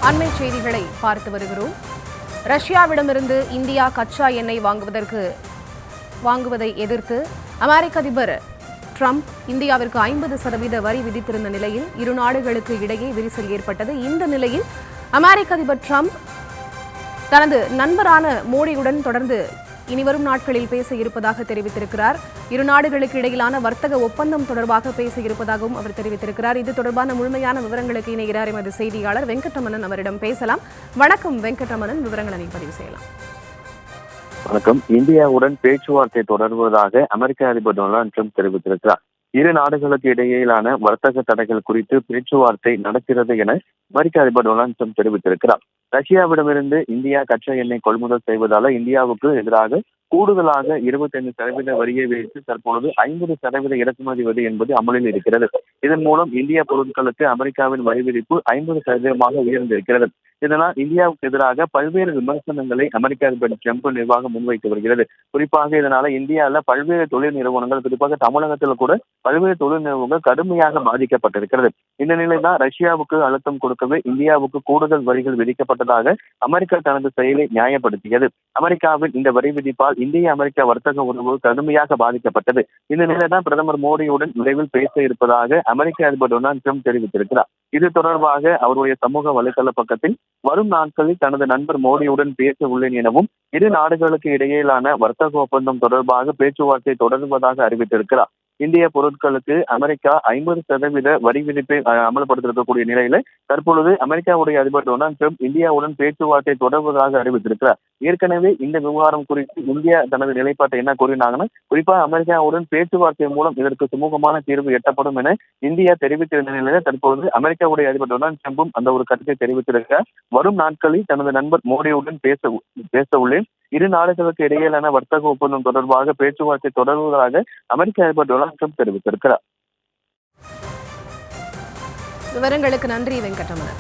அண்மை செய்திகளை பார்த்து வருகிறோம். ரஷ்யாவிடமிருந்து இந்தியா கச்சா எண்ணெய் வாங்குவதை எதிர்த்து அமெரிக்க அதிபர் ட்ரம்ப் இந்தியாவிற்கு 50% வரி விதித்திருந்த நிலையில் இரு நாடுகளுக்கு இடையே விரிசல் ஏற்பட்டது. இந்த நிலையில் அமெரிக்க அதிபர் ட்ரம்ப் தனது நண்பரான மோடியுடன் தொடர்ந்து இனிவரும் நாட்களில் பேச இருப்பதாக தெரிவித்திருக்கிறார். இரு நாடுகளுக்கு இடையிலான வர்த்தக ஒப்பந்தம் தொடர்பாக பேச இருப்பதாகவும் அவர் தெரிவித்திருக்கிறார். இது தொடர்பான முழுமையான விவரங்களுக்கு இணைகிறார் எமது செய்தியாளர் வெங்கட்ரமணன். அவரிடம் பேசலாம். வணக்கம் வெங்கட்ரமணன், விவரங்களை பதிவு செய்யலாம். வணக்கம். இந்தியாவுடன் பேச்சுவார்த்தை தொடர்வதாக அமெரிக்க அதிபர் டொனால்டு ட்ரம்ப் தெரிவித்திருக்கிறார். இரு நாடுகளுக்கு இடையிலான வர்த்தக தடைகள் குறித்து பேச்சுவார்த்தை நடக்கிறது என அமெரிக்க அதிபர் டொனால்டு ட்ரம்ப் தெரிவித்திருக்கிறார். ரஷ்யாவிடமிருந்து இந்தியா கச்சா எண்ணெய் கொள்முதல் செய்வதால இந்தியாவுக்கு எதிராக கூடுதலாக 25% வரியை விதித்து தற்பொழுது 50% இறக்குமதி வரி என்பது அமலில் இருக்கிறது. இதன் மூலம் இந்திய பொருட்களுக்கு அமெரிக்காவின் வரி விதிப்பு 50% உயர்ந்திருக்கிறது. இதனால் இந்தியாவுக்கு எதிராக பல்வேறு விமர்சனங்களை அமெரிக்க அதிபர் ட்ரம்ப் நிர்வாகம் முன்வைத்து வருகிறது. குறிப்பாக இதனால இந்தியாவில் பல்வேறு தொழில் நிறுவனங்கள், குறிப்பாக தமிழகத்தில் கூட பல்வேறு தொழில் நிறுவனங்கள் கடுமையாக பாதிக்கப்பட்டிருக்கிறது. இந்த நிலைதான் ரஷ்யாவுக்கு அழுத்தம் கொடுக்கவே இந்தியாவுக்கு கூடுதல் வரிகள் விதிக்கப்பட்டதாக அமெரிக்கா தனது செயலை நியாயப்படுத்தியது. அமெரிக்காவின் இந்த வரி விதிப்பால் இந்திய அமெரிக்க வர்த்தக உறவு கடுமையாக பாதிக்கப்பட்டது. இந்த நிலைதான் பிரதமர் மோடியுடன் விரைவில் பேச இருப்பதாக அமெரிக்க அதிபர் டொனால்டு ட்ரம்ப் தெரிவித்திருக்கிறார். இது தொடர்பாக அவருடைய சமூக வலைதள பக்கத்தில் வரும் நாட்களில் தனது நண்பர் மோடியுடன் பேச உள்ளேன் எனவும் இரு நாடுகளுக்கு இடையிலான வர்த்தக ஒப்பந்தம் தொடர்பாக பேச்சுவார்த்தை தொடர்வதாக அறிவித்திருக்கிறார். இந்திய பொருட்களுக்கு அமெரிக்கா 50% வரி விதிப்பை அமல்படுத்திருக்கக்கூடிய நிலையில தற்பொழுது அமெரிக்காவுடைய அதிபர் டொனால்டு ட்ரம்ப் இந்தியாவுடன் பேச்சுவார்த்தை தொடர்வதாக அறிவித்திருக்கிறார். ஏற்கனவே இந்த விவகாரம் குறித்து இந்தியா தனது நிலைப்பாட்டை என்ன கூறினாங்கன்னா, குறிப்பாக அமெரிக்காவுடன் பேச்சுவார்த்தை மூலம் இதற்கு சுமூகமான தீர்வு எட்டப்படும் என இந்தியா தெரிவித்திருந்த நிலையில தற்பொழுது அமெரிக்காவுடைய அதிபர் டொனால்டு ட்ரம்பும் அந்த ஒரு கருத்தை தெரிவித்திருக்கிறார். வரும் நாட்களில் தனது நண்பர் மோடியுடன் பேச உள்ளேன். இரு நாடுகளுக்கு இடையிலான வர்த்தக ஒப்பந்தம் தொடர்பாக பேச்சுவார்த்தை தொடர்வதாக அமெரிக்க அதிபர் டொனால்டு ட்ரம்ப் தெரிவித்திருக்கிறார். விவரங்களுக்கு நன்றி வெங்கட்ரமணன்.